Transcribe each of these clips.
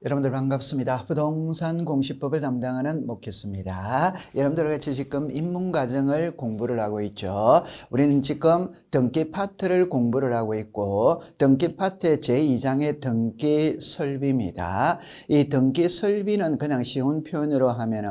여러분들 반갑습니다. 부동산 공시법을 담당하는 목회수입니다. 여러분들과 같이 지금 입문과정을 공부를 하고 있죠. 우리는 지금 등기 파트를 공부를 하고 있고 등기 파트의 제2장의 등기 설비입니다. 이 등기 설비는 그냥 쉬운 표현으로 하면은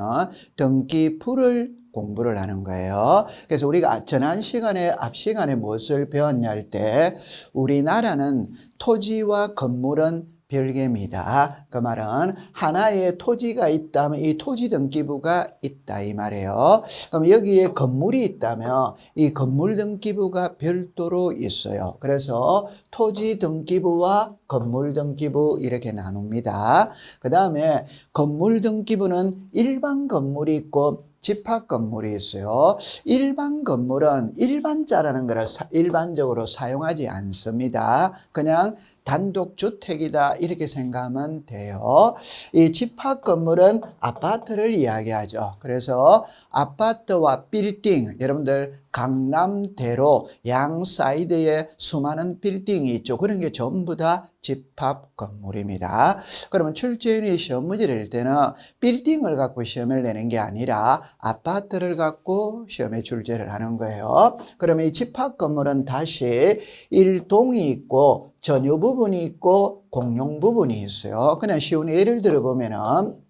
등기부를 공부를 하는 거예요. 그래서 우리가 지난 시간에 앞 시간에 무엇을 배웠냐 할 때 우리나라는 토지와 건물은 별개입니다. 그 말은 하나의 토지가 있다면 이 토지 등기부가 있다 이 말이에요. 그럼 여기에 건물이 있다면 이 건물 등기부가 별도로 있어요. 그래서 토지 등기부와 건물 등기부 이렇게 나눕니다. 그 다음에 건물 등기부는 일반 건물이 있고 집합 건물이 있어요. 일반 건물은 일반자라는 것을 일반적으로 사용하지 않습니다. 그냥 단독주택이다 이렇게 생각하면 돼요. 이 집합 건물은 아파트를 이야기하죠. 그래서 아파트와 빌딩, 여러분들 강남대로 양 사이드에 수많은 빌딩이 있죠. 그런 게 전부 다 집합 건물입니다. 그러면 출제인이 시험 문제를 낼 때는 빌딩을 갖고 시험을 내는 게 아니라 아파트를 갖고 시험에 출제를 하는 거예요. 그러면 이 집합 건물은 다시 일동이 있고 전유 부분이 있고 공용 부분이 있어요. 그냥 쉬운 예를 들어보면은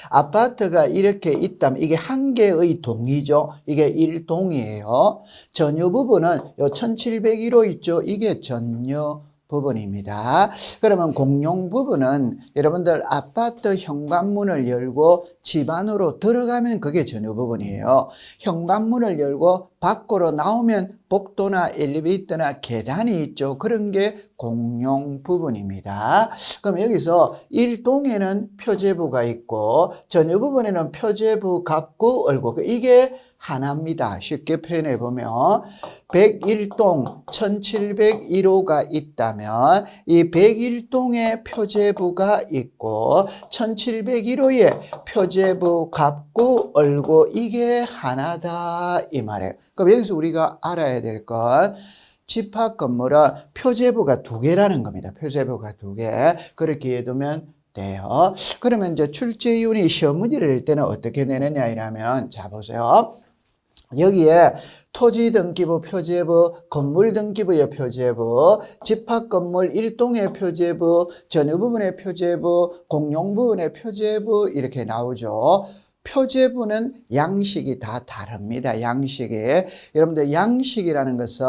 아파트가 이렇게 있다면 이게 한 개의 동이죠. 이게 1동이에요. 전유 부분은 요 1701호 있죠. 이게 전유 부분입니다. 그러면 공용 부분은 여러분들 아파트 현관문을 열고 집 안으로 들어가면 그게 전유 부분이에요. 현관문을 열고 밖으로 나오면 복도나 엘리베이터나 계단이 있죠. 그런 게 공용 부분입니다. 그럼 여기서 1동에는 표제부가 있고 전유 부분에는 표제부, 갑구, 얼구 이게 하나입니다. 쉽게 표현해 보면 101동 1701호가 있다면 이 101동에 표제부가 있고 1701호에 표제부, 갑구, 얼구 이게 하나다 이 말이에요. 그럼 여기서 우리가 알아야 될 건 집합 건물은 표제부가 2개라는 겁니다. 표제부가 2개. 그렇게 해두면 돼요. 그러면 이제 출제위원이 시험 문제를 낼 때는 어떻게 내느냐 이라면 자 보세요. 여기에 토지 등기부 표제부, 건물 등기부의 표제부, 집합 건물 1동의 표제부, 전유 부분의 표제부, 공용 부분의 표제부 이렇게 나오죠. 표제부는 양식이 다 다릅니다. 양식이. 여러분들 양식이라는 것은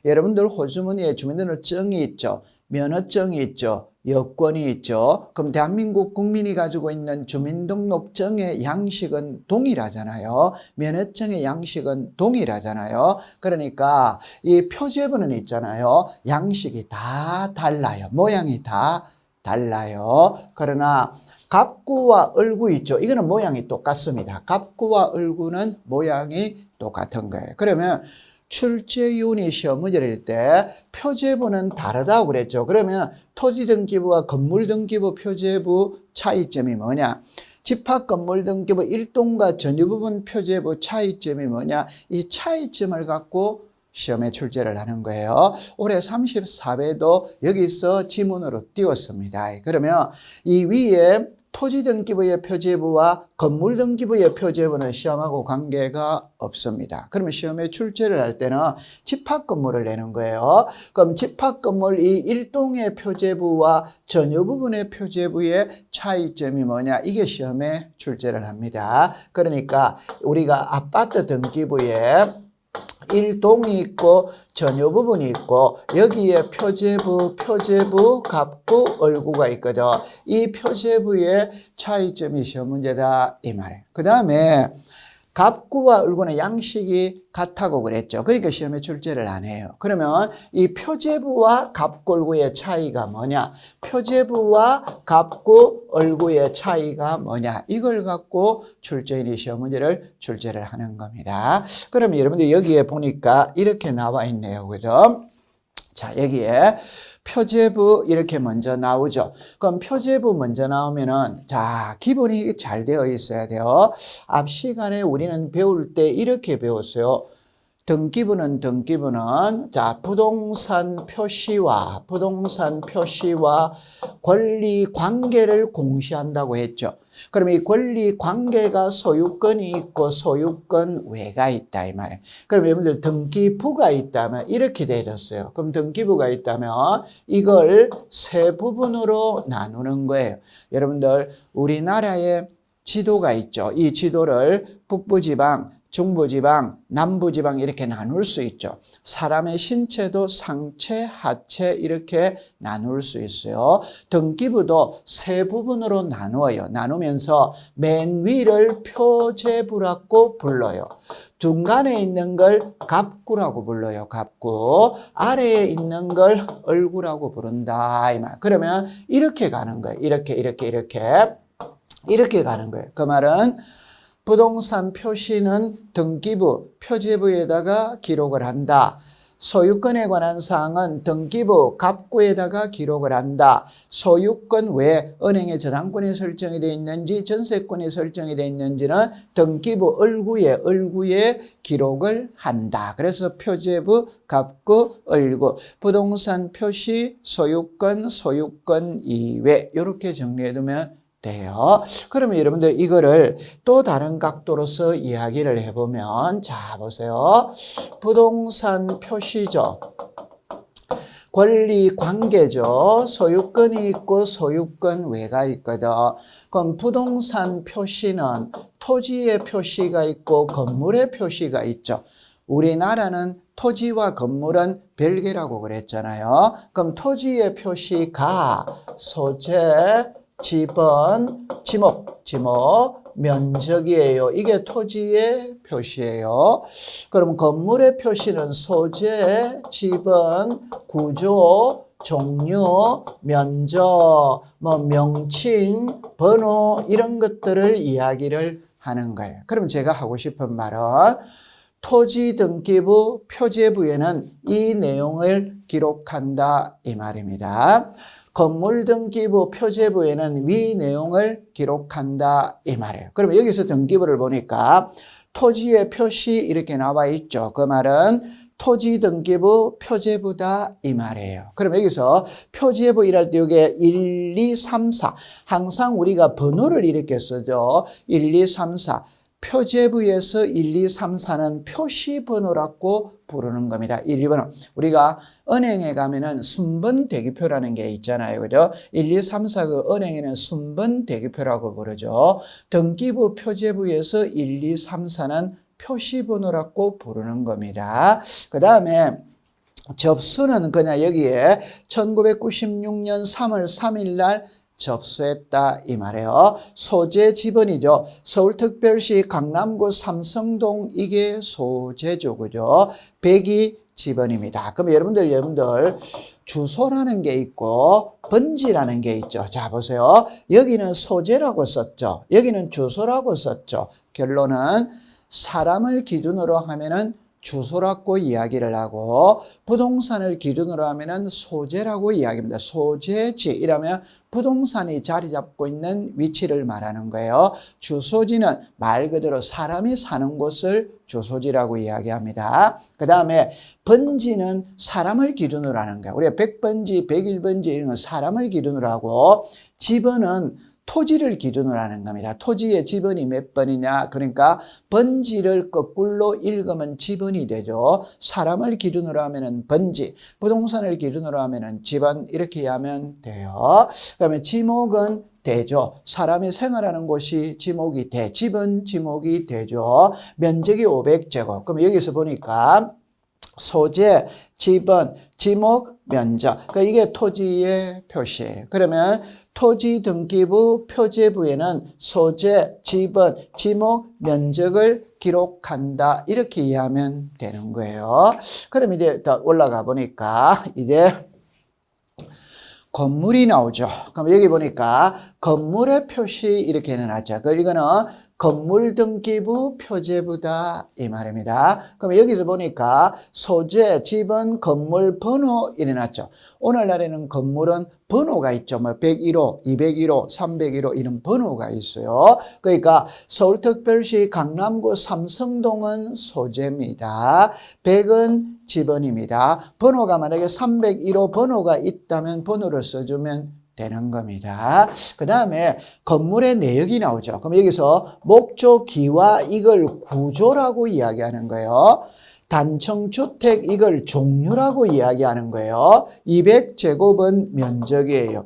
여러분들 호주머니에 주민등록증이 있죠. 면허증이 있죠. 여권이 있죠. 그럼 대한민국 국민이 가지고 있는 주민등록증의 양식은 동일하잖아요. 면허증의 양식은 동일하잖아요. 그러니까 이 표제부는 있잖아요. 양식이 다 달라요. 모양이 다 달라요. 그러나 갑구와 얼구 있죠. 이거는 모양이 똑같습니다. 갑구와 얼구는 모양이 똑같은 거예요. 그러면 출제위원이 시험 문제를 낼 때 표제부는 다르다고 그랬죠. 그러면 토지 등기부와 건물 등기부 표제부 차이점이 뭐냐? 집합 건물 등기부 1동과 전유 부분 표제부 차이점이 뭐냐? 이 차이점을 갖고 시험에 출제를 하는 거예요. 올해 34회도 여기서 지문으로 띄웠습니다. 그러면 이 위에 토지 등기부의 표제부와 건물 등기부의 표제부는 시험하고 관계가 없습니다. 그러면 시험에 출제를 할 때는 집합 건물을 내는 거예요. 그럼 집합 건물 이 1동의 표제부와 전유 부분의 표제부의 차이점이 뭐냐? 이게 시험에 출제를 합니다. 그러니까 우리가 아파트 등기부에 1동이 있고 전유 부분이 있고 여기에 표제부, 갑구, 얼구가 있거든. 이 표제부의 차이점이 시험 문제다 이 말이에요. 그 다음에 갑구와 얼구는 양식이 같다고 그랬죠. 그러니까 시험에 출제를 안 해요. 그러면 이 표제부와 갑구, 얼구의 차이가 뭐냐? 표제부와 갑구, 얼구의 차이가 뭐냐? 이걸 갖고 출제인이 시험 문제를 출제를 하는 겁니다. 그러면 여러분들 여기에 보니까 이렇게 나와 있네요. 그죠? 자, 여기에 표제부 이렇게 먼저 나오죠. 그럼 표제부 먼저 나오면은 자, 기본이 잘 되어 있어야 돼요. 앞 시간에 우리는 배울 때 이렇게 배웠어요. 등기부는 부동산 표시와 권리 관계를 공시한다고 했죠. 그럼 이 권리 관계가 소유권이 있고 소유권 외가 있다 이 말이에요. 그럼 여러분들 등기부가 있다면 이렇게 되어졌어요. 그럼 등기부가 있다면 이걸 세 부분으로 나누는 거예요. 여러분들 우리나라에 지도가 있죠. 이 지도를 북부지방, 중부지방, 남부지방 이렇게 나눌 수 있죠. 사람의 신체도 상체, 하체 이렇게 나눌 수 있어요. 등기부도 세 부분으로 나누어요. 나누면서 맨 위를 표제부라고 불러요. 중간에 있는 걸 갑구라고 불러요. 갑구. 아래에 있는 걸 얼구라고 부른다. 이 말. 그러면 이렇게 가는 거예요. 이렇게 가는 거예요. 그 말은 부동산 표시는 등기부, 표제부에다가 기록을 한다. 소유권에 관한 사항은 등기부, 갑구에다가 기록을 한다. 소유권 외에 은행의 저당권이 설정이 되어 있는지 전세권이 설정이 되어 있는지는 등기부 얼구에 기록을 한다. 그래서 표제부, 갑구, 얼구, 부동산 표시, 소유권 이외 이렇게 정리해두면 돼요. 그러면 여러분들 이거를 또 다른 각도로서 이야기를 해보면 자 보세요. 부동산 표시죠. 권리 관계죠. 소유권이 있고 소유권 외가 있거든. 그럼 부동산 표시는 토지의 표시가 있고 건물의 표시가 있죠. 우리나라는 토지와 건물은 별개라고 그랬잖아요. 그럼 토지의 표시가 소재, 지번, 지목, 면적이에요. 이게 토지의 표시예요. 그럼 건물의 표시는 소재, 지번, 구조, 종류, 면적, 명칭, 번호 이런 것들을 이야기를 하는 거예요. 그럼 제가 하고 싶은 말은 토지 등기부 표제부에는 이 내용을 기록한다 이 말입니다. 건물 등기부 표제부에는 위 내용을 기록한다 이 말이에요. 그러면 여기서 등기부를 보니까 토지의 표시 이렇게 나와 있죠. 그 말은 토지 등기부 표제부다 이 말이에요. 그럼 여기서 표제부 일할 때 여기에 1, 2, 3, 4 항상 우리가 번호를 이렇게 쓰죠. 1, 2, 3, 4 표제부에서 1, 2, 3, 4는 표시번호라고 부르는 겁니다. 1, 2번호. 우리가 은행에 가면은 순번 대기표라는 게 있잖아요. 그죠? 1, 2, 3, 4 그 은행에는 순번 대기표라고 부르죠. 등기부 표제부에서 1, 2, 3, 4는 표시번호라고 부르는 겁니다. 그 다음에 접수는 그냥 여기에 1996년 3월 3일 날 접수했다 이 말이에요. 소재 지번이죠. 서울특별시 강남구 삼성동 이게 소재죠. 그죠? 102 지번입니다. 그럼 여러분들 주소라는 게 있고 번지라는 게 있죠. 자 보세요. 여기는 소재라고 썼죠. 여기는 주소라고 썼죠. 결론은 사람을 기준으로 하면은 주소라고 이야기를 하고 부동산을 기준으로 하면은 소재라고 이야기합니다. 소재지 이라면 부동산이 자리 잡고 있는 위치를 말하는 거예요. 주소지는 말 그대로 사람이 사는 곳을 주소지라고 이야기합니다. 그 다음에 번지는 사람을 기준으로 하는 거예요. 우리가 100번지, 101번지 이런 건 사람을 기준으로 하고 지번은 토지를 기준으로 하는 겁니다. 토지의 지번이 몇 번이냐 그러니까 번지를 거꾸로 읽으면 지번이 되죠. 사람을 기준으로 하면은 번지, 부동산을 기준으로 하면은 지번 이렇게 하면 돼요. 그다음에 지목은 되죠. 사람이 생활하는 곳이 지목이 돼. 지번 지목이 되죠. 면적이 500제곱. 그럼 여기서 보니까 소재, 지번, 지목, 면적. 그러니까 이게 토지의 표시예요. 그러면 토지 등기부 표제부에는 소재, 지번, 지목, 면적을 기록한다. 이렇게 이해하면 되는 거예요. 그럼 이제 더 올라가 보니까 이제 건물이 나오죠. 그럼 여기 보니까 건물의 표시 이렇게 해놨죠. 이거는 건물 등기부 표제부다 이 말입니다. 그럼 여기서 보니까 소재, 지번, 건물 번호 이래놨죠. 오늘날에는 건물은 번호가 있죠. 뭐 101호, 201호, 301호 이런 번호가 있어요. 그러니까 서울특별시 강남구 삼성동은 소재입니다. 100은 지번입니다. 번호가 만약에 301호 번호가 있다면 번호를 써주면 되는 겁니다. 그 다음에 건물의 내역이 나오죠. 그럼 여기서 목조, 기와 이걸 구조라고 이야기하는 거예요. 단층주택 이걸 종류라고 이야기하는 거예요. 200제곱은 면적이에요.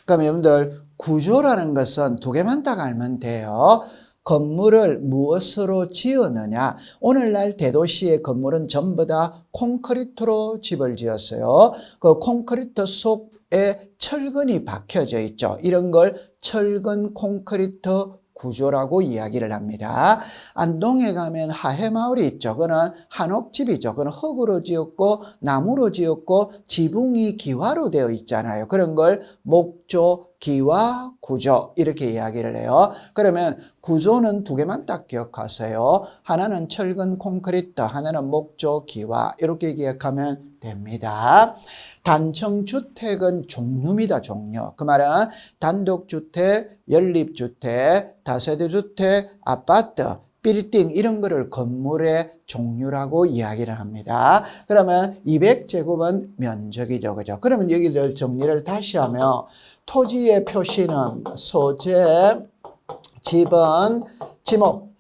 그럼 여러분들 구조라는 것은 두 개만 딱 알면 돼요. 건물을 무엇으로 지었느냐. 오늘날 대도시의 건물은 전부 다 콘크리트로 집을 지었어요. 그 콘크리트 속에 철근이 박혀져 있죠. 이런 걸 철근 콘크리트 구조라고 이야기를 합니다. 안동에 가면 하회마을이 있죠. 그거는 한옥집이죠. 그건 흙으로 지었고 나무로 지었고 지붕이 기와로 되어 있잖아요. 그런 걸 목조, 기와, 구조 이렇게 이야기를 해요. 그러면 구조는 두 개만 딱 기억하세요. 하나는 철근 콘크리트, 하나는 목조, 기와 이렇게 기억하면 됩니다. 단층주택은 종류입니다. 종류. 그 말은 단독주택, 연립주택, 다세대주택, 아파트, 빌딩 이런 거를 건물의 종류라고 이야기를 합니다. 그러면 200제곱은 면적이죠. 그죠? 그러면 여기들 정리를 다시 하면 토지의 표시는 소재, 지번,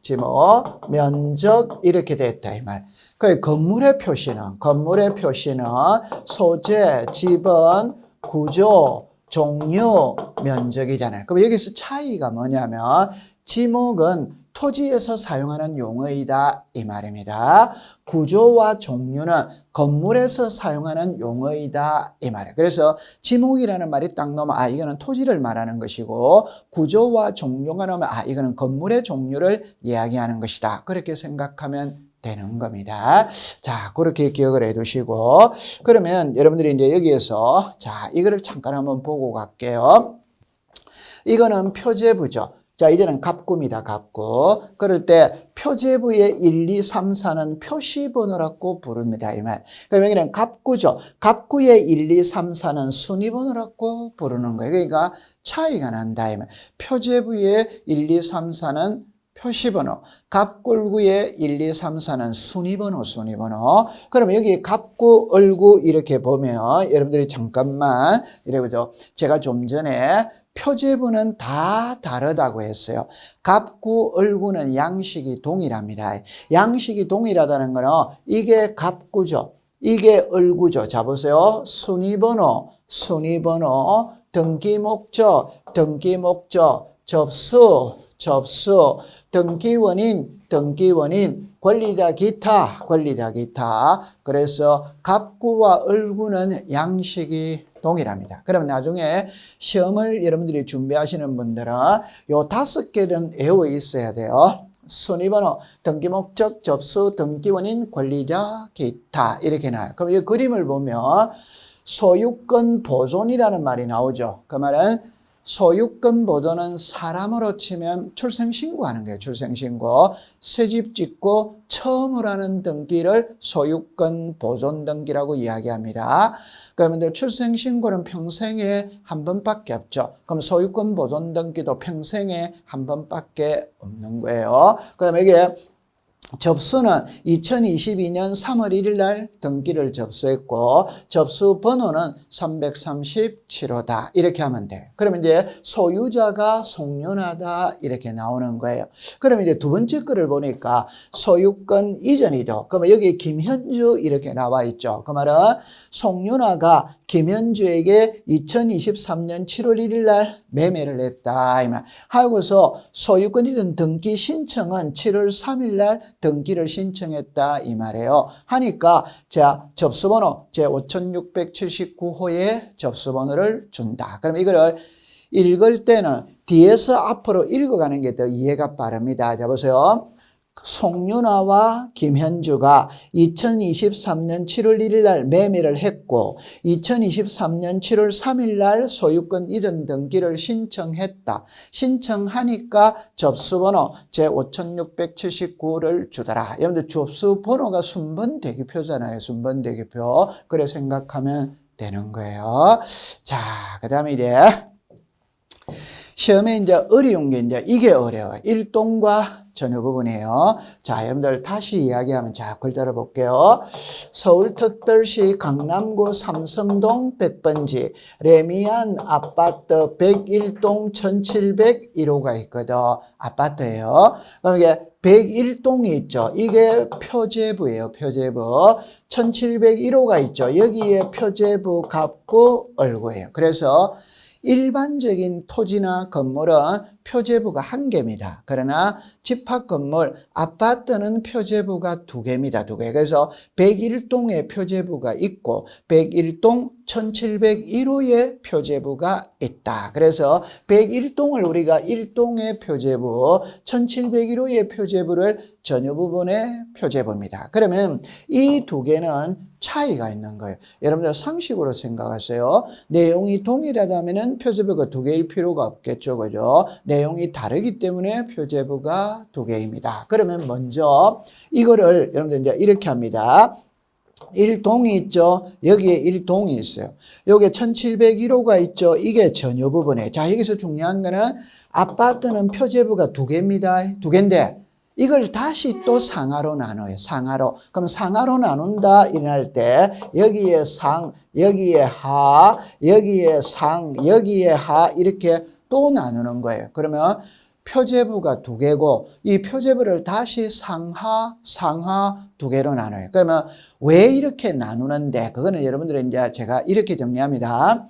지목, 면적 이렇게 됐다 이 말. 그 건물의 표시는 소재, 지번, 구조, 종류, 면적이잖아요. 그럼 여기서 차이가 뭐냐면 지목은 토지에서 사용하는 용어이다 이 말입니다. 구조와 종류는 건물에서 사용하는 용어이다 이 말이에요. 그래서 지목이라는 말이 딱 나오면 이거는 토지를 말하는 것이고 구조와 종류가 나오면 이거는 건물의 종류를 이야기하는 것이다. 그렇게 생각하면 되는 겁니다. 자, 그렇게 기억을 해 두시고 그러면 여러분들이 이제 여기에서 자, 이거를 잠깐 한번 보고 갈게요. 이거는 표제부죠. 자, 이제는 갑구입니다. 갑구. 그럴 때 표제부의 1, 2, 3, 4는 표시번호라고 부릅니다. 이 말. 그럼 여기는 갑구죠. 갑구의 1, 2, 3, 4는 순위번호라고 부르는 거예요. 그러니까 차이가 난다. 이 말. 표제부의 1, 2, 3, 4는 표시번호, 갑굴구의 1, 2, 3, 4는 순위번호. 그러면 여기 갑구, 을구 이렇게 보면 여러분들이 잠깐만 이래 보죠. 제가 좀 전에 표제부는 다 다르다고 했어요. 갑구, 을구는 양식이 동일합니다. 양식이 동일하다는 거는 이게 갑구죠. 이게 을구죠. 자 보세요. 순위번호, 등기목적, 접수, 등기원인, 권리자 기타. 그래서 갑구와 을구는 양식이 동일합니다. 그럼 나중에 시험을 여러분들이 준비하시는 분들은 요 5개는 외워 있어야 돼요. 순위번호, 등기목적, 접수, 등기원인, 권리자, 기타 이렇게 나와요. 그럼 이 그림을 보면 소유권 보존이라는 말이 나오죠. 그 말은 소유권 보존은 사람으로 치면 출생신고하는 거예요. 출생신고. 새집 짓고 처음으로 하는 등기를 소유권 보존 등기라고 이야기합니다. 그러면 출생신고는 평생에 한 번밖에 없죠. 그럼 소유권 보존 등기도 평생에 한 번밖에 없는 거예요. 그 다음에 이게 접수는 2022년 3월 1일 날 등기를 접수했고 접수 번호는 337호다 이렇게 하면 돼요. 그러면 이제 소유자가 송년하다 이렇게 나오는 거예요. 그러면 이제 두 번째 거를 보니까 소유권 이전이죠. 그러면 여기 김현주 이렇게 나와 있죠. 그 말은 송윤아가 김현주에게 2023년 7월 1일 날 매매를 했다 이 말. 하고서 소유권 이전 등기 신청은 7월 3일 날 등기를 신청했다 이 말이에요. 하니까 자 접수번호 제 5679호에 접수번호를 준다. 그럼 이거를 읽을 때는 뒤에서 앞으로 읽어가는 게 더 이해가 빠릅니다. 자 보세요. 송윤아와 김현주가 2023년 7월 1일 날 매매를 했고 2023년 7월 3일 날 소유권 이전 등기를 신청했다. 신청하니까 접수번호 제5679를 주더라. 여러분들 접수번호가 순번대기표잖아요. 순번대기표. 그래 생각하면 되는 거예요. 자, 그 다음에 이제 시험에 이제 어려운 게 이제 이게 어려워요. 일동과 전후 부분이에요. 자, 여러분들 다시 이야기하면 자, 글자를 볼게요. 서울특별시 강남구 삼성동 100번지 레미안 아파트 101동 1701호가 있거든. 아파트예요. 그럼 이게 101동이 있죠. 이게 표제부예요. 표제부. 1701호가 있죠. 여기에 표제부 갑구 얼구예요. 그래서 일반적인 토지나 건물은 표제부가 1개입니다. 그러나 집합건물, 아파트는 표제부가 2개입니다. 2개. 그래서 101동에 표제부가 있고 101동 1701호의 표제부가 있다. 그래서 101동을 우리가 1동의 표제부, 1701호의 표제부를 전후 부분의 표제부입니다. 그러면 이 2개는 차이가 있는 거예요. 여러분들 상식으로 생각하세요. 내용이 동일하다면 표제부가 2개일 필요가 없겠죠. 그죠? 내용이 다르기 때문에 표제부가 2개입니다. 그러면 먼저 이거를 여러분들 이제 이렇게 합니다. 1동이 있죠. 여기에 1동이 있어요. 여기에 1701호가 있죠. 이게 전후 부분에. 자, 여기서 중요한 거는 아파트는 표제부가 2개입니다. 2개인데 이걸 다시 또 상하로 나눠요. 상하로. 그럼 상하로 나눈다 이럴 때 여기에 상, 여기에 하, 여기에 상, 여기에 하 이렇게 또 나누는 거예요. 그러면 표제부가 2개고 이 표제부를 다시 상하 2개로 나눠요. 그러면 왜 이렇게 나누는데 그거는 여러분들은 이제 제가 이렇게 정리합니다.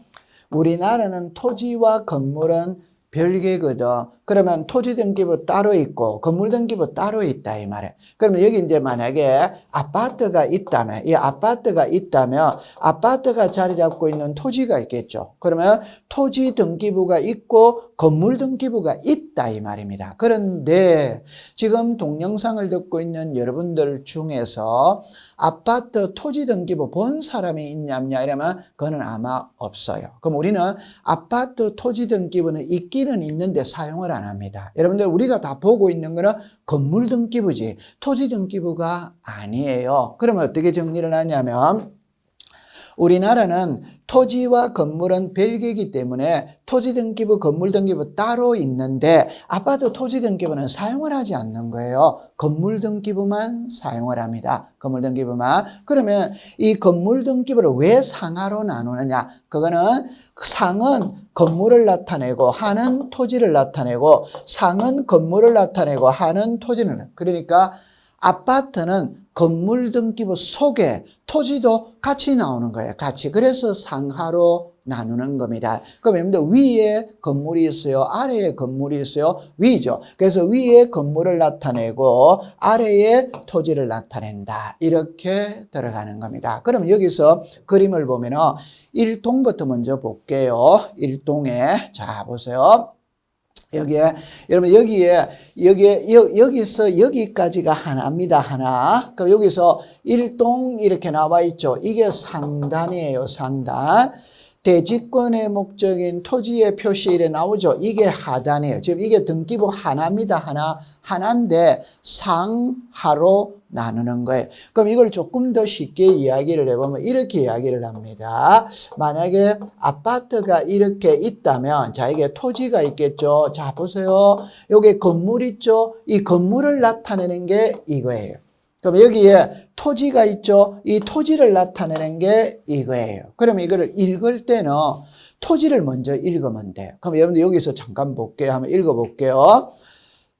우리나라는 토지와 건물은 별개거든. 그러면 토지 등기부 따로 있고 건물 등기부 따로 있다 이 말이에요. 그러면 여기 이제 만약에 아파트가 있다면 이 아파트가 있다면 아파트가 자리 잡고 있는 토지가 있겠죠. 그러면 토지 등기부가 있고 건물 등기부가 있다 이 말입니다. 그런데 지금 동영상을 듣고 있는 여러분들 중에서 아파트 토지 등기부 본 사람이 있냐 이러면 그거는 아마 없어요. 그럼 우리는 아파트 토지 등기부는 있기는 있는데 사용을 안 합니다. 여러분들 우리가 다 보고 있는 거는 건물 등기부지 토지 등기부가 아니에요. 그러면 어떻게 정리를 하냐면 우리나라는 토지와 건물은 별개이기 때문에 토지 등기부, 건물 등기부 따로 있는데 아파트 토지 등기부는 사용을 하지 않는 거예요. 건물 등기부만 사용을 합니다. 건물 등기부만. 그러면 이 건물 등기부를 왜 상하로 나누느냐? 그거는 상은 건물을 나타내고 하는 토지를 나타내고 상은 건물을 나타내고 하는 토지는 그러니까 아파트는 건물 등기부 속에 토지도 같이 나오는 거예요. 같이. 그래서 상하로 나누는 겁니다. 그럼 여러분들 위에 건물이 있어요? 아래에 건물이 있어요? 위죠. 그래서 위에 건물을 나타내고 아래에 토지를 나타낸다. 이렇게 들어가는 겁니다. 그럼 여기서 그림을 보면은 1동부터 먼저 볼게요. 1동에. 자, 보세요. 여기에, 여러분, 여기서 여기까지가 하나입니다, 하나. 그럼 여기서 1동 이렇게 나와 있죠. 이게 상단이에요, 상단. 대지권의 목적인 토지의 표시 이래 나오죠. 이게 하단이에요. 지금 이게 등기부 하나입니다, 하나인데 상하로 나누는 거예요. 그럼 이걸 조금 더 쉽게 이야기를 해보면 이렇게 이야기를 합니다. 만약에 아파트가 이렇게 있다면 자 이게 토지가 있겠죠. 자 보세요. 여기 건물 있죠. 이 건물을 나타내는 게 이거예요. 그럼 여기에 토지가 있죠. 이 토지를 나타내는 게 이거예요. 그럼 이거를 읽을 때는 토지를 먼저 읽으면 돼요. 그럼 여러분들 여기서 잠깐 볼게요. 한번 읽어볼게요.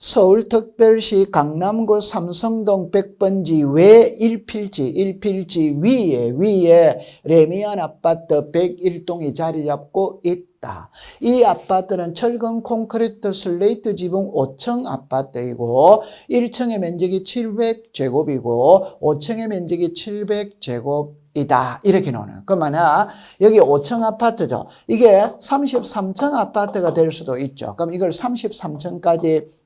서울특별시 강남구 삼성동 100번지 외 1필지 위에 레미안 아파트 101동이 자리 잡고 있다. 이 아파트는 철근 콘크리트 슬레이트 지붕 5층 아파트이고 1층의 면적이 700제곱이고 5층의 면적이 700제곱 이다. 이렇게 나오는. 그러면 여기 5층 아파트죠. 이게 33층 아파트가 될 수도 있죠. 그럼 이걸 33층까지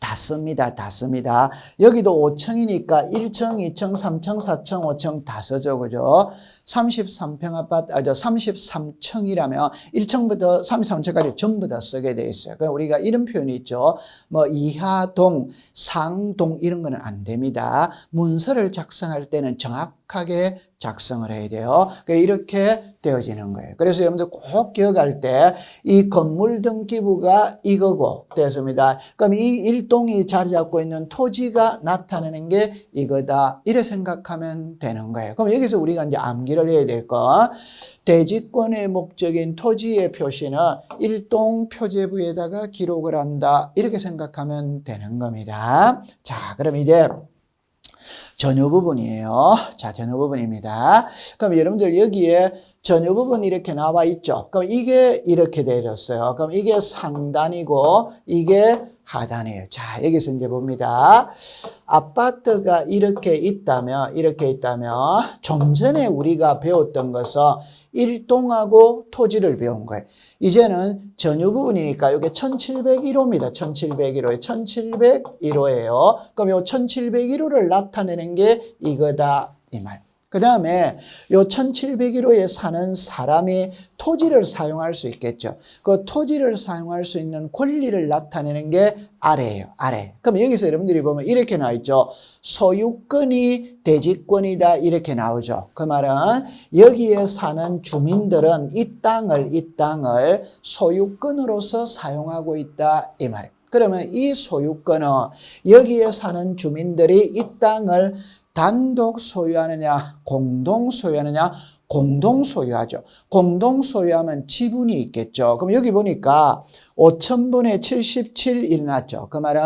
다 씁니다. 여기도 5층이니까 1층, 2층, 3층, 4층, 5층 다 쓰죠. 그죠? 33평 아파트, 33층이라면 1층부터 33층까지 전부 다 쓰게 돼 있어요. 그러니까 우리가 이런 표현이 있죠. 뭐 이하동, 상동 이런 거는 안 됩니다. 문서를 작성할 때는 정확하게 작성을 해야 돼요. 이렇게 되어지는 거예요. 그래서 여러분들 꼭 기억할 때 이 건물 등기부가 이거고 됐습니다. 그럼 이 일동이 자리 잡고 있는 토지가 나타내는 게 이거다. 이래 생각하면 되는 거예요. 그럼 여기서 우리가 이제 암기를 해야 될 거. 대지권의 목적인 토지의 표시는 일동 표제부에다가 기록을 한다. 이렇게 생각하면 되는 겁니다. 자, 그럼 이제 전유 부분이에요. 자, 전유 부분입니다. 그럼 여러분들 여기에 전유 부분이 이렇게 나와 있죠. 그럼 이게 이렇게 되어졌어요. 그럼 이게 상단이고 이게 하단이에요. 자, 여기서 이제 봅니다. 아파트가 이렇게 있다면 좀 전에 우리가 배웠던 것은 일동하고 토지를 배운 거예요. 이제는 전유 부분이니까 이게 1701호입니다. 1701호에 1701호예요. 그럼 요 1701호를 나타내는 게 이거다 이 말. 그 다음에 요 1701호에 사는 사람이 토지를 사용할 수 있겠죠. 그 토지를 사용할 수 있는 권리를 나타내는 게 아래예요. 아래. 그럼 여기서 여러분들이 보면 이렇게 나와 있죠. 소유권이 대지권이다 이렇게 나오죠. 그 말은 여기에 사는 주민들은 이 땅을 소유권으로서 사용하고 있다 이 말이에요. 그러면 이 소유권은 여기에 사는 주민들이 이 땅을 단독 소유하느냐, 공동 소유하느냐, 공동 소유하죠. 공동 소유하면 지분이 있겠죠. 그럼 여기 보니까 5000분의 77 일어났죠. 그 말은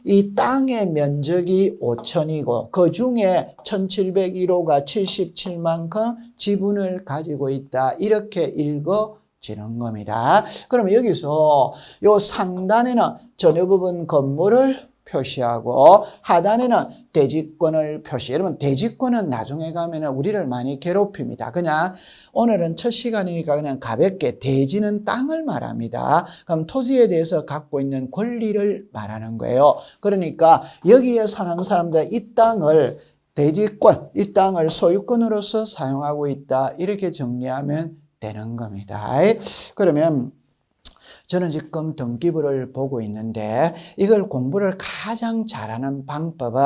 이 땅의 면적이 5000이고 그 중에 1701호가 77만큼 지분을 가지고 있다. 이렇게 읽어지는 겁니다. 그럼 여기서 요 상단에는 전유 부분 건물을 표시하고 하단에는 대지권을 표시. 여러분 대지권은 나중에 가면 우리를 많이 괴롭힙니다. 그냥 오늘은 첫 시간이니까 그냥 가볍게 대지는 땅을 말합니다. 그럼 토지에 대해서 갖고 있는 권리를 말하는 거예요. 그러니까 여기에 사는 사람들 이 땅을 대지권, 이 땅을 소유권으로서 사용하고 있다. 이렇게 정리하면 되는 겁니다. 그러면 저는 지금 등기부를 보고 있는데 이걸 공부를 가장 잘하는 방법은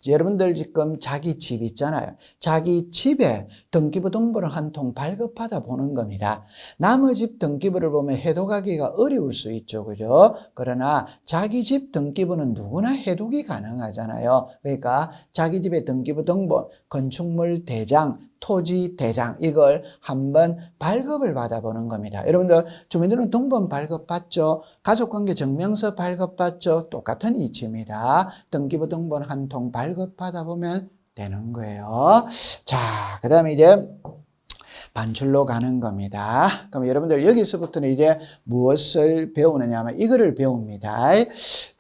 여러분들 지금 자기 집 있잖아요. 자기 집에 등기부 등본을 한 통 발급하다 보는 겁니다. 남의 집 등기부를 보면 해독하기가 어려울 수 있죠. 그죠? 그러나 자기 집 등기부는 누구나 해독이 가능하잖아요. 그러니까 자기 집의 등기부 등본, 건축물 대장, 토지 대장 이걸 한번 발급을 받아보는 겁니다. 여러분들 주민등록 등본 발급받죠? 가족관계 증명서 발급받죠? 똑같은 이치입니다. 등기부 등본 한 통 발급받아 보면 되는 거예요. 자, 그 다음에 이제 반출로 가는 겁니다. 그럼 여러분들 여기서부터는 이제 무엇을 배우느냐 하면 이거를 배웁니다.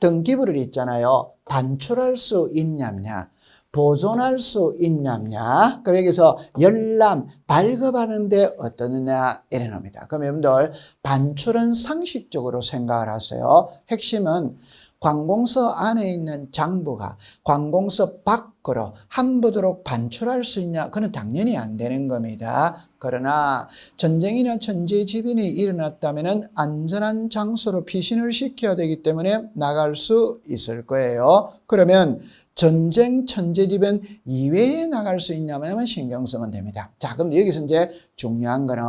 등기부를 있잖아요. 반출할 수 있냐냐, 보존할 수 있냐냐. 그럼 여기서 열람, 발급하는데 어떠느냐 이래 놉니다. 그럼 여러분들 반출은 상식적으로 생각을 하세요. 핵심은 관공서 안에 있는 장부가 관공서 밖으로 함부도록 반출할 수 있냐? 그건 당연히 안 되는 겁니다. 그러나 전쟁이나 천재지변이 일어났다면 안전한 장소로 피신을 시켜야 되기 때문에 나갈 수 있을 거예요. 그러면 전쟁, 천재지변 이외에 나갈 수 있냐면 신경 쓰면 됩니다. 자, 그럼 여기서 이제 중요한 거는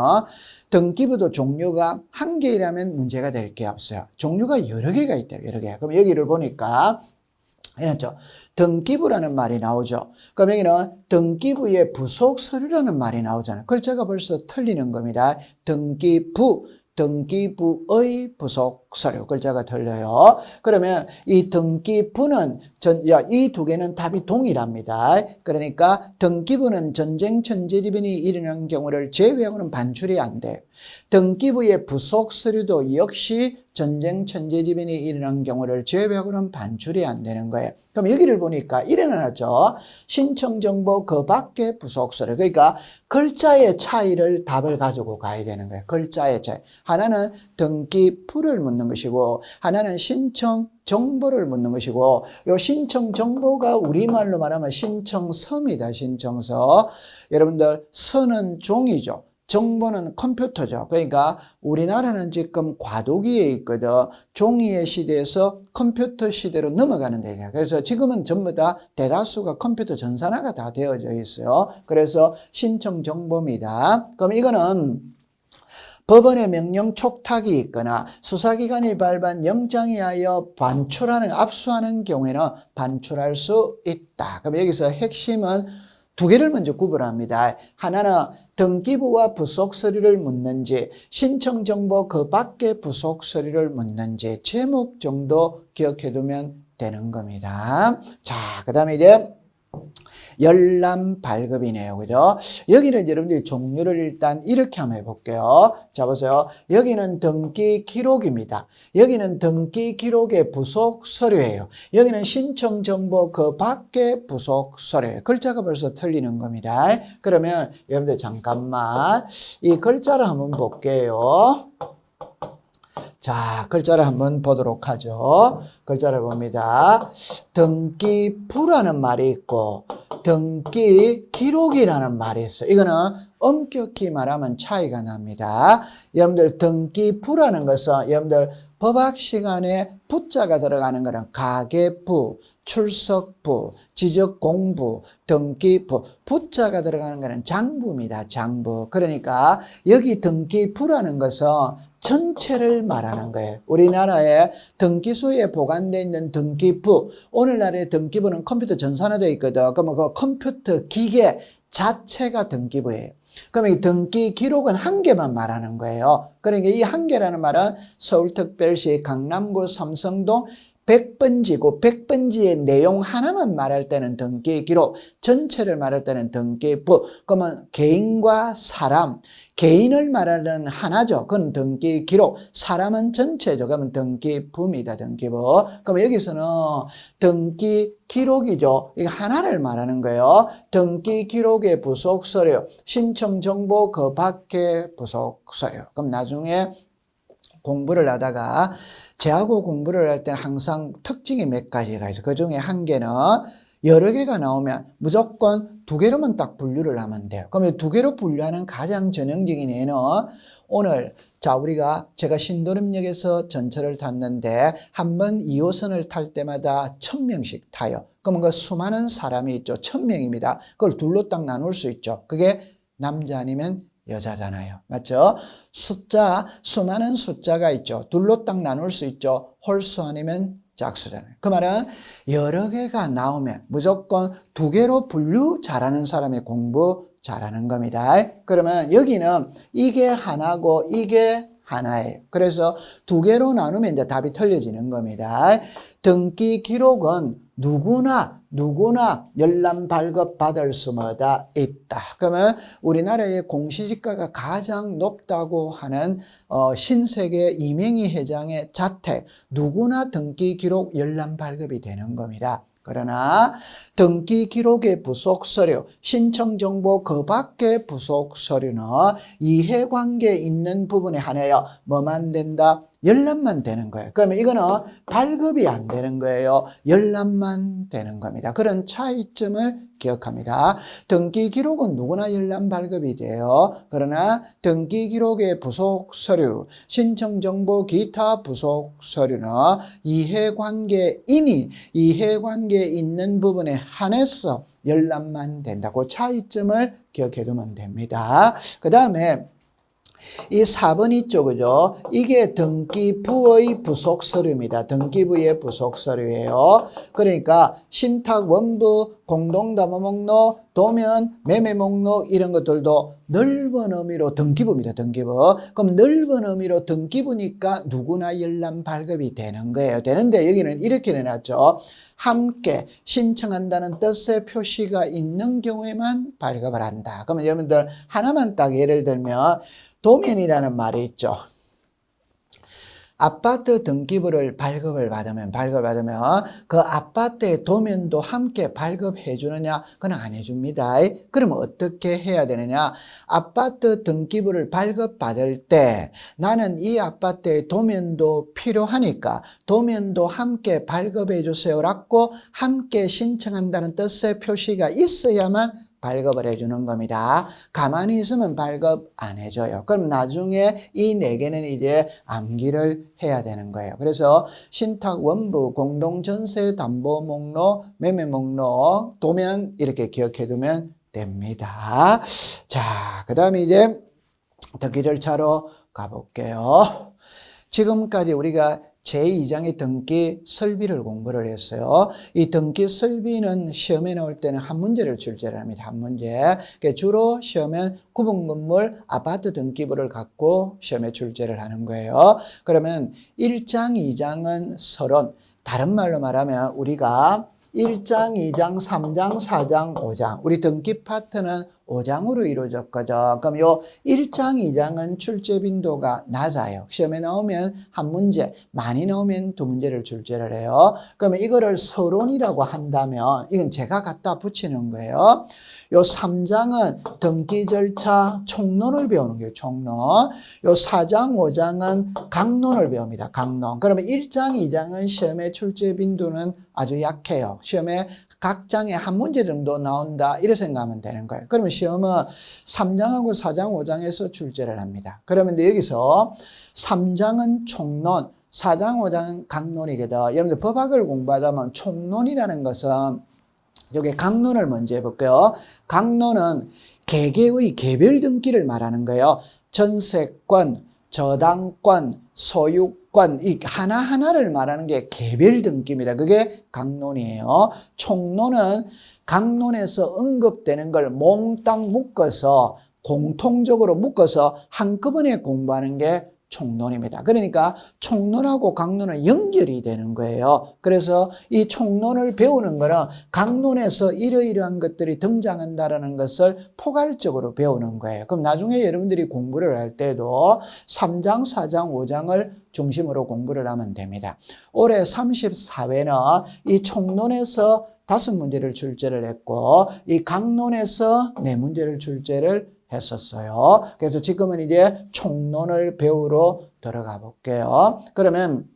등기부도 종류가 한 개이라면 문제가 될 게 없어요. 종류가 여러 개가 있대요. 여러 개. 그럼 여기를 보니까 이렇죠. 등기부라는 말이 나오죠. 그럼 여기는 등기부의 부속 서류라는 말이 나오잖아요. 글자가 벌써 틀리는 겁니다. 등기부, 등기부의 부속 서류 글자가 틀려요. 그러면 이 등기부는 이 두 개는 답이 동일합니다. 그러니까 등기부는 전쟁 천재지변이 일어난 경우를 제외하고는 반출이 안 돼요. 등기부의 부속 서류도 역시 전쟁 천재지변이 일어난 경우를 제외하고는 반출이 안 되는 거예요. 그럼 여기를 보니까 이래 나왔죠. 신청정보 그 밖에 부속 서류. 그러니까 글자의 차이를 답을 가지고 가야 되는 거예요. 글자의 차이. 하나는 등기부를 묻는 것이고 하나는 신청 정보를 묻는 것이고 요 신청 정보가 우리말로 말하면 신청서입니다. 신청서. 여러분들 서는 종이죠. 정보는 컴퓨터죠. 그러니까 우리나라는 지금 과도기에 있거든. 종이의 시대에서 컴퓨터 시대로 넘어가는 데냐. 그래서 지금은 전부 다 대다수가 컴퓨터 전산화가 다 되어져 있어요. 그래서 신청 정보입니다. 그럼 이거는 법원의 명령 촉탁이 있거나 수사기관이 발부한 영장에 하여 반출하는, 압수하는 경우에는 반출할 수 있다. 그럼 여기서 핵심은 두 개를 먼저 구분합니다. 하나는 등기부와 부속 서류를 묻는지, 신청 정보 그 밖의 부속 서류를 묻는지 제목 정도 기억해두면 되는 겁니다. 자, 그 다음에 이제 열람 발급이네요. 그죠? 여기는 여러분들이 종류를 일단 이렇게 한번 해볼게요. 자, 보세요. 여기는 등기 기록입니다. 여기는 등기 기록의 부속 서류예요. 여기는 신청 정보 그 밖의 부속 서류예요. 글자가 벌써 틀리는 겁니다. 그러면 여러분들 잠깐만 이 글자를 한번 볼게요. 자, 글자를 한번 보도록 하죠. 글자를 봅니다. 등기부라는 말이 있고 등기 기록이라는 말이 있어요. 이거는 엄격히 말하면 차이가 납니다. 여러분들 등기부라는 것은 여러분들 법학 시간에 부자가 들어가는 거는 가계부, 출석부, 지적공부, 등기부, 부자가 들어가는 거는 장부입니다. 장부. 그러니까 여기 등기부라는 것은 전체를 말하는 거예요. 우리나라의 등기소에 보관되어 있는 등기부, 오늘날의 등기부는 컴퓨터 전산화되어 있거든. 그러면 그 컴퓨터 기계 자체가 등기부예요. 그러면 이 등기 기록은 한 개만 말하는 거예요. 그러니까 이 한 개라는 말은 서울특별시 강남구 삼성동 100번지고 100번지의 내용 하나만 말할 때는 등기 기록, 전체를 말할 때는 등기부. 그러면 개인과 사람, 개인을 말하는 하나죠. 그건 등기 기록, 사람은 전체죠. 그러면 등기부입니다. 등기부. 그럼 여기서는 등기 기록이죠. 이거 하나를 말하는 거예요. 등기 기록의 부속 서류, 신청 정보 그 밖의 부속 서류. 그럼 나중에 공부를 하다가 재하고 공부를 할 때는 항상 특징이 몇 가지가 있어요. 그 중에 한 개는 여러 개가 나오면 무조건 두 개로만 딱 분류를 하면 돼요. 그러면 두 개로 분류하는 가장 전형적인 예는 오늘 우리가 제가 신도림역에서 전철을 탔는데 한 번 2호선을 탈 때마다 1000명씩 타요. 그러면 그 수많은 사람이 있죠. 1000명입니다. 그걸 둘로 딱 나눌 수 있죠. 그게 남자 아니면 여자잖아요. 맞죠? 수많은 숫자가 있죠. 둘로 딱 나눌 수 있죠. 홀수 아니면 짝수잖아요. 그 말은 여러 개가 나오면 무조건 두 개로 분류 잘하는 사람이 공부 잘하는 겁니다. 그러면 여기는 이게 하나고 이게 하나예요. 그래서 두 개로 나누면 이제 답이 틀려지는 겁니다. 등기 기록은 누구나 열람 발급 받을 수마다 있다. 그러면 우리나라의 공시지가가 가장 높다고 하는 신세계 이명희 회장의 자택, 누구나 등기 기록 열람 발급이 되는 겁니다. 그러나 등기 기록의 부속 서류, 신청 정보 그 밖의 부속 서류는 이해관계 있는 부분에 한하여 뭐만 된다? 열람만 되는 거예요. 그러면 이거는 발급이 안 되는 거예요. 열람만 되는 겁니다. 그런 차이점을 기억합니다. 등기 기록은 누구나 열람 발급이 돼요. 그러나 등기 기록의 부속 서류, 신청 정보 기타 부속 서류는 이해관계인이 이해관계 있는 부분에 한해서 열람만 된다고 차이점을 기억해 두면 됩니다. 그 다음에 이 4번 이쪽이죠. 이게 등기부의 부속 서류입니다. 등기부의 부속 서류예요. 그러니까 신탁 원부, 공동담보 목록, 도면, 매매 목록 이런 것들도 넓은 의미로 등기부입니다. 등기부. 그럼 넓은 의미로 등기부니까 누구나 열람 발급이 되는 거예요. 되는데 여기는 이렇게 내놨죠. 함께 신청한다는 뜻의 표시가 있는 경우에만 발급을 한다. 그러면 여러분들 하나만 딱 예를 들면 도면이라는 말이 있죠. 아파트 등기부를 발급을 받으면 그 아파트의 도면도 함께 발급해 주느냐? 그건 안 해줍니다. 그러면 어떻게 해야 되느냐? 아파트 등기부를 발급받을 때 나는 이 아파트의 도면도 필요하니까 도면도 함께 발급해 주세요라고 함께 신청한다는 뜻의 표시가 있어야만 발급을 해주는 겁니다. 가만히 있으면 발급 안 해줘요. 그럼 나중에 이 4개는 이제 암기를 해야 되는 거예요. 그래서 신탁 원부, 공동전세 담보 목록, 매매 목록, 도면 이렇게 기억해 두면 됩니다. 자, 그 다음에 이제 등기 절차로 가볼게요. 지금까지 우리가 제2장의 등기 설비를 공부를 했어요. 이 등기 설비는 시험에 나올 때는 한 문제를 출제를 합니다. 한 문제. 주로 시험엔 구분 건물 아파트 등기부를 갖고 시험에 출제를 하는 거예요. 그러면 1장, 2장은 서론. 다른 말로 말하면 우리가 1장, 2장, 3장, 4장, 5장. 우리 등기 파트는 5장으로 이루어졌거든. 그럼 요 1장, 2장은 출제 빈도가 낮아요. 시험에 나오면 한 문제, 많이 나오면 2문제를 출제를 해요. 그러면 이거를 서론이라고 한다면 이건 제가 갖다 붙이는 거예요. 요 3장은 등기 절차 총론을 배우는 거예요. 총론. 요 4장, 5장은 강론을 배웁니다. 강론. 그러면 1장, 2장은 시험의 출제 빈도는 아주 약해요. 시험에 각 장에 한 문제 정도 나온다. 이렇게 생각하면 되는 거예요. 그러면 시험은 3장하고 4장, 5장에서 출제를 합니다. 그러면 여기서 3장은 총론, 4장, 5장은 강론이거든. 여러분들 법학을 공부하다 보면 총론이라는 것은 여기 강론을 먼저 해볼게요. 강론은 개개의 개별 등기를 말하는 거예요. 전세권, 저당권, 소유권, 이 하나하나를 말하는 게 개별 등기입니다. 그게 강론이에요. 총론은 강론에서 언급되는 걸 몽땅 묶어서 공통적으로 묶어서 한꺼번에 공부하는 게 총론입니다. 그러니까 총론하고 강론은 연결이 되는 거예요. 그래서 이 총론을 배우는 거는 강론에서 이러이러한 것들이 등장한다는 것을 포괄적으로 배우는 거예요. 그럼 나중에 여러분들이 공부를 할 때도 3장, 4장, 5장을 중심으로 공부를 하면 됩니다. 올해 34회는 이 총론에서 5문제를 출제를 했고 이 강론에서 4문제를 출제를 했었어요. 그래서 지금은 이제 총론을 배우러 들어가 볼게요. 그러면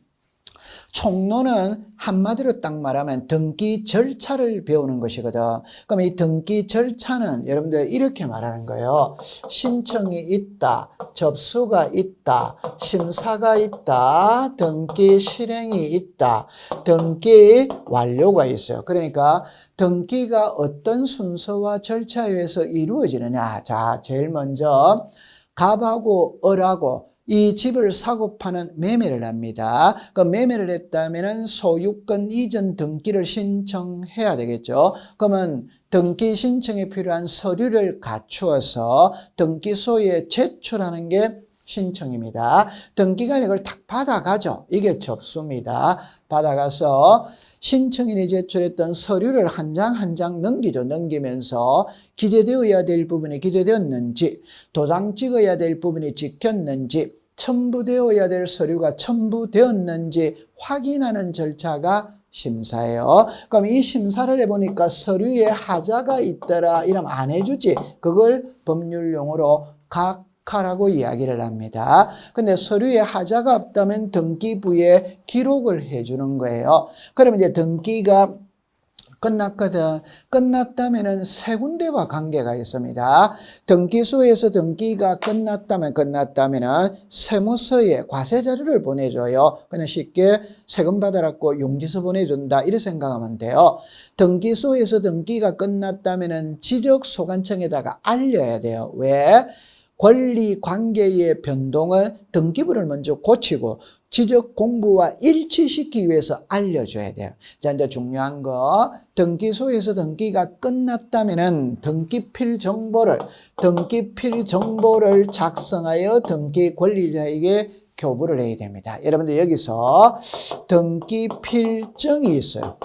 총론은 한마디로 딱 말하면 등기 절차를 배우는 것이거든. 그럼 이 등기 절차는 여러분들 이렇게 말하는 거예요. 신청이 있다, 접수가 있다, 심사가 있다, 등기 실행이 있다, 등기 완료가 있어요. 그러니까 등기가 어떤 순서와 절차에 의해서 이루어지느냐. 자, 제일 먼저 갑하고 을하고 이 집을 사고 파는 매매를 합니다. 그 매매를 했다면 소유권 이전 등기를 신청해야 되겠죠. 그러면 등기 신청에 필요한 서류를 갖추어서 등기소에 제출하는 게 신청입니다. 등기관이 이걸 탁 받아가죠. 이게 접수입니다. 받아가서 신청인이 제출했던 서류를 한 장 한 장 넘기죠. 넘기면서 기재되어야 될 부분이 기재되었는지, 도장 찍어야 될 부분이 찍혔는지, 첨부되어야 될 서류가 첨부되었는지 확인하는 절차가 심사예요. 그럼 이 심사를 해보니까 서류에 하자가 있더라 이러면 안 해주지. 그걸 법률용어로 각하라고 이야기를 합니다. 근데 서류에 하자가 없다면 등기부에 기록을 해주는 거예요. 그러면 이제 등기가 끝났거든. 끝났다면은 세 군데와 관계가 있습니다. 등기소에서 등기가 끝났다면은 세무서에 과세 자료를 보내줘요. 그냥 쉽게 세금 받아갖고 용지서 보내준다. 이렇게 생각하면 돼요. 등기소에서 등기가 끝났다면은 지적소관청에다가 알려야 돼요. 왜? 권리 관계의 변동을 등기부를 먼저 고치고 지적 공부와 일치시키기 위해서 알려줘야 돼요. 자, 이제 중요한 거, 등기소에서 등기가 끝났다면은 등기필 정보를 작성하여 등기 권리자에게 교부를 해야 됩니다. 여러분들 여기서 등기필정이 있어요.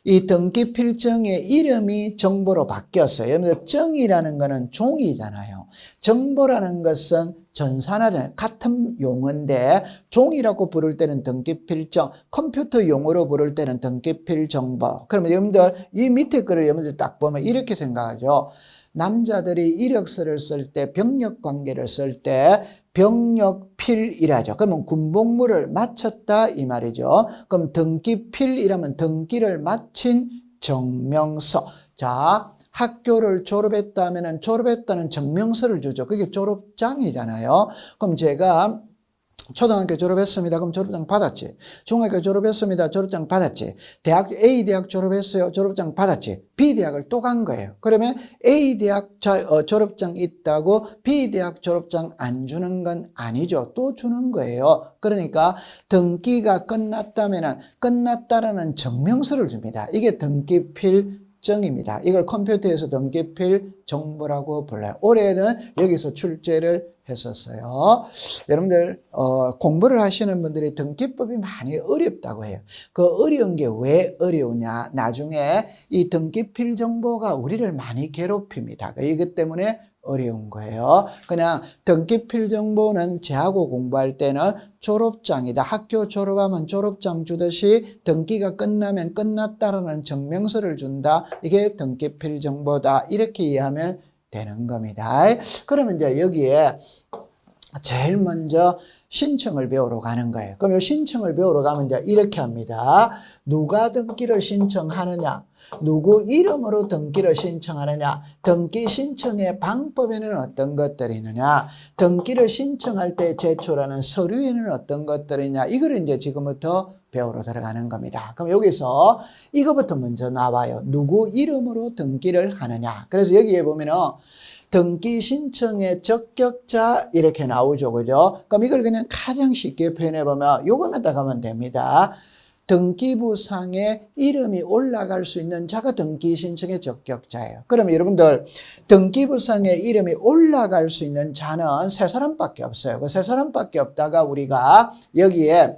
이 등기필정의 이름이 정보로 바뀌었어요. 여러분들 정이라는 거는 종이잖아요. 정보라는 것은 전산하잖아요. 같은 용어인데 종이라고 부를 때는 등기필정, 컴퓨터 용어로 부를 때는 등기필정보. 그러면 여러분들 이 밑에 거를 여러분들 딱 보면 이렇게 생각하죠. 남자들이 이력서를 쓸 때, 병력 관계를 쓸 때 병력필이라죠. 그러면 군복무를 마쳤다 이 말이죠. 그럼 등기필이라면 등기를 마친 정명서. 자, 학교를 졸업했다 하면은 졸업했다는 증명서를 주죠. 그게 졸업장이잖아요. 그럼 제가 초등학교 졸업했습니다. 그럼 졸업장 받았지. 중학교 졸업했습니다. 졸업장 받았지. 대학 A 대학 졸업했어요. 졸업장 받았지. B 대학을 또 간 거예요. 그러면 A 대학 졸업장 있다고 B 대학 졸업장 안 주는 건 아니죠. 또 주는 거예요. 그러니까 등기가 끝났다면은 끝났다라는 증명서를 줍니다. 이게 등기필 정입니다. 이걸 컴퓨터에서 등기필 정보라고 불러요. 올해는 여기서 출제를 했었어요. 여러분들 공부를 하시는 분들이 등기법이 많이 어렵다고 해요. 그 어려운 게 왜 어려우냐? 나중에 이 등기필 정보가 우리를 많이 괴롭힙니다. 이것 때문에 어려운 거예요. 그냥 등기필 정보는 제하고 공부할 때는 졸업장이다. 학교 졸업하면 졸업장 주듯이 등기가 끝나면 끝났다라는 증명서를 준다. 이게 등기필 정보다. 이렇게 이해하면 되는 겁니다. 그러면 이제 여기에 제일 먼저 신청을 배우러 가는 거예요. 그럼 이 신청을 배우러 가면 이제 이렇게 합니다. 누가 등기를 신청하느냐? 누구 이름으로 등기를 신청하느냐? 등기 신청의 방법에는 어떤 것들이 있느냐? 등기를 신청할 때 제출하는 서류에는 어떤 것들이 있냐? 이걸 이제 지금부터 배우러 들어가는 겁니다. 그럼 여기서 이거부터 먼저 나와요. 누구 이름으로 등기를 하느냐? 그래서 여기에 보면은 등기 신청의 적격자 이렇게 나오죠. 그죠? 그럼 이걸 그냥 가장 쉽게 표현해보면 요거만 딱 하면 됩니다. 등기부상에 이름이 올라갈 수 있는 자가 등기 신청의 적격자예요. 그럼 여러분들 등기부상에 이름이 올라갈 수 있는 자는 세 사람밖에 없어요. 그 세 사람밖에 없다가 우리가 여기에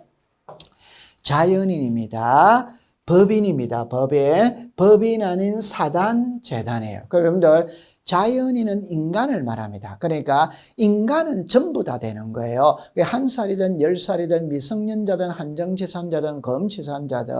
자연인입니다. 법인입니다. 법인 아닌 사단, 재단이에요. 그럼 여러분들 자연인은 인간을 말합니다. 그러니까 인간은 전부 다 되는 거예요. 1살이든 10살이든 미성년자든 한정치산자든 검치산자든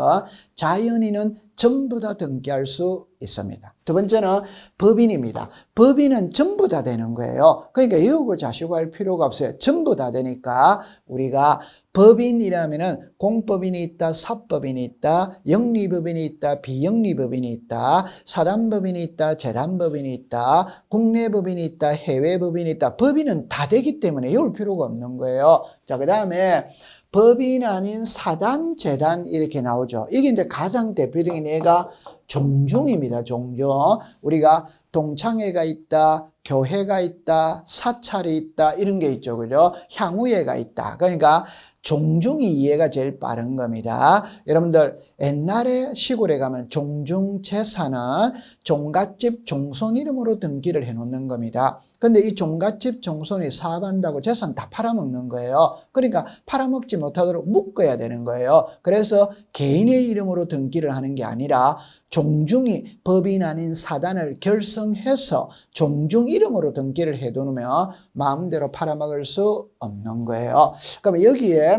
자연인은 전부 다 등기할 수 있습니다. 두 번째는 법인입니다. 법인은 전부 다 되는 거예요. 그러니까 외우고 자시고 할 필요가 없어요. 전부 다 되니까 우리가 법인이라면은 공법인이 있다, 사법인이 있다, 영리법인이 있다, 비영리법인이 있다, 사단법인이 있다, 재단법인이 있다, 국내법인이 있다, 해외법인이 있다. 법인은 다 되기 때문에 외울 필요가 없는 거예요. 자, 그 다음에 법인 아닌 사단, 재단 이렇게 나오죠. 이게 이제 가장 대표적인 예가 종중입니다. 종중. 우리가 동창회가 있다, 교회가 있다, 사찰이 있다 이런 게 있죠. 그죠? 향후회가 있다. 그러니까 종중이 이해가 제일 빠른 겁니다. 여러분들 옛날에 시골에 가면 종중제사는 종갓집 종손 이름으로 등기를 해놓는 겁니다. 근데 이 종갓집 종손이 사업한다고 재산 다 팔아먹는 거예요. 그러니까 팔아먹지 못하도록 묶어야 되는 거예요. 그래서 개인의 이름으로 등기를 하는 게 아니라 종중이 법인 아닌 사단을 결성해서 종중 이름으로 등기를 해두면 마음대로 팔아먹을 수 없는 거예요. 그럼 여기에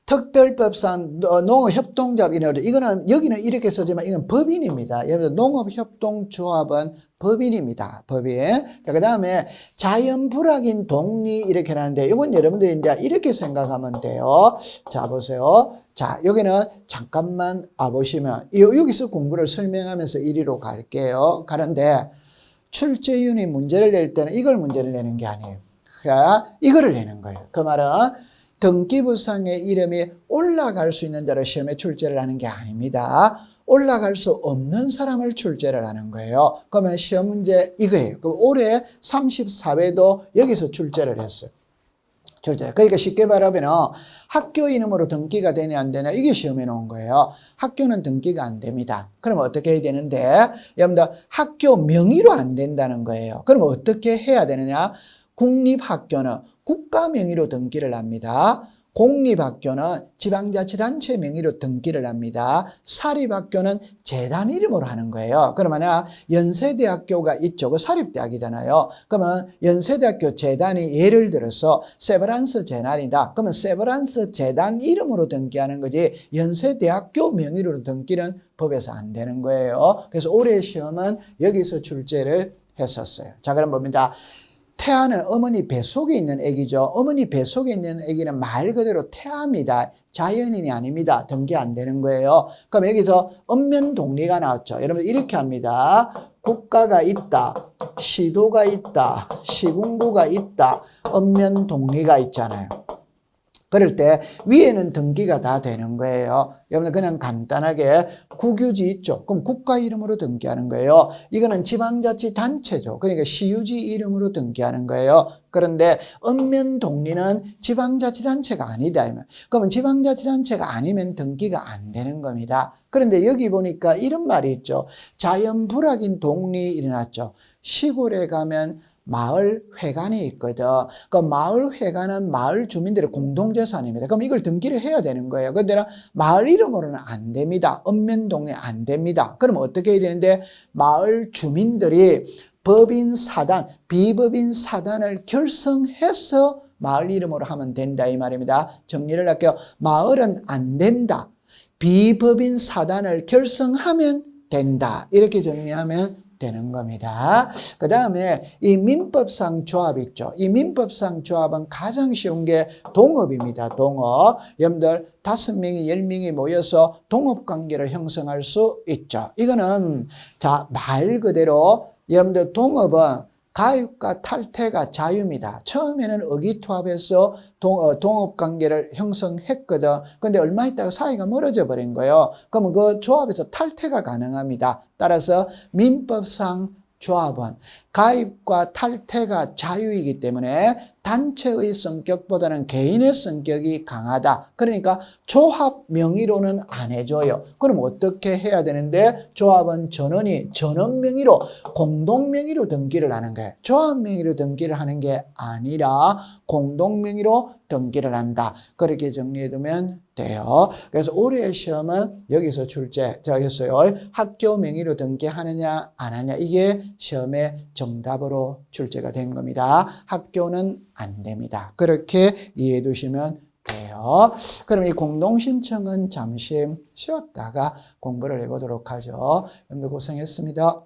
특별법상 농업협동조합 이거는 여기는 이렇게 쓰지만 이건 법인입니다. 여러분 농업협동조합은 법인입니다. 법인. 자, 그다음에 자연불확인 독리 이렇게 하는데 이건 여러분들이 이제 이렇게 생각하면 돼요. 자, 보세요. 자, 여기는 잠깐만 보시면 여기서 공부를 설명하면서 이리로 갈게요. 가는데 출제위원이 문제를 낼 때는 이걸 문제를 내는 게 아니에요. 그러니까 이거를 내는 거예요. 그 말은 등기부상의 이름이 올라갈 수 있는 자를 시험에 출제를 하는 게 아닙니다. 올라갈 수 없는 사람을 출제를 하는 거예요. 그러면 시험 문제 이거예요. 그럼 올해 34회도 여기서 출제를 했어요. 출제. 그러니까 쉽게 말하면 학교 이름으로 등기가 되냐 안 되냐 이게 시험에 나온 거예요. 학교는 등기가 안 됩니다. 그럼 어떻게 해야 되는데 여러분들 학교 명의로 안 된다는 거예요. 그럼 어떻게 해야 되느냐? 국립학교는 국가 명의로 등기를 합니다. 공립학교는 지방자치단체 명의로 등기를 합니다. 사립학교는 재단 이름으로 하는 거예요. 그러면 연세대학교가 있죠. 그 사립대학이잖아요. 그러면 연세대학교 재단이 예를 들어서 세브란스 재단이다. 그러면 세브란스 재단 이름으로 등기하는 거지 연세대학교 명의로 등기는 법에서 안 되는 거예요. 그래서 올해 시험은 여기서 출제를 했었어요. 자, 그럼 봅니다. 태아는 어머니 뱃속에 있는 아기죠. 어머니 뱃속에 있는 아기는 말 그대로 태아입니다. 자연인이 아닙니다. 등기 안 되는 거예요. 그럼 여기서 읍면동리가 나왔죠. 여러분 이렇게 합니다. 국가가 있다, 시도가 있다, 시군구가 있다, 읍면동리가 있잖아요. 그럴 때 위에는 등기가 다 되는 거예요. 여러분 그냥 간단하게 국유지 있죠. 그럼 국가 이름으로 등기하는 거예요. 이거는 지방자치단체죠. 그러니까 시유지 이름으로 등기하는 거예요. 그런데 읍면동리는 지방자치단체가 아니다. 그러면 지방자치단체가 아니면 등기가 안 되는 겁니다. 그런데 여기 보니까 이런 말이 있죠. 자연불확인 동리 일어났죠. 시골에 가면 마을 회관이 있거든. 그 마을 회관은 마을 주민들의 공동재산입니다. 그럼 이걸 등기를 해야 되는 거예요. 그런데 마을 이름으로는 안 됩니다. 읍면동리 안 됩니다. 그럼 어떻게 해야 되는데 마을 주민들이 법인 사단, 비법인 사단을 결성해서 마을 이름으로 하면 된다 이 말입니다. 정리를 할게요. 마을은 안 된다. 비법인 사단을 결성하면 된다. 이렇게 정리하면 되는 겁니다. 그 다음에 이 민법상 조합 있죠. 이 민법상 조합은 가장 쉬운 게 동업입니다. 동업. 여러분들 5명이 10명이 모여서 동업관계를 형성할 수 있죠. 이거는 자, 말 그대로 여러분들 동업은 가입과 탈퇴가 자유입니다. 처음에는 의기투합해서 동업관계를 형성했거든. 근데 얼마 있다가 사이가 멀어져 버린 거예요. 그러면 그 조합에서 탈퇴가 가능합니다. 따라서 민법상 조합은 가입과 탈퇴가 자유이기 때문에 단체의 성격보다는 개인의 성격이 강하다. 그러니까 조합 명의로는 안 해줘요. 그럼 어떻게 해야 되는데 조합은 전원 명의로 공동 명의로 등기를 하는 거예요. 조합 명의로 등기를 하는 게 아니라 공동 명의로 등기를 한다. 그렇게 정리해두면 돼요. 그래서 올해의 시험은 여기서 저기서요. 학교 명의로 등기하느냐 안 하느냐 이게 시험의 정답으로 출제가 된 겁니다. 학교는 안 됩니다. 그렇게 이해해 두시면 돼요. 그럼 이 공동신청은 잠시 쉬었다가 공부를 해보도록 하죠. 여러분들 고생했습니다.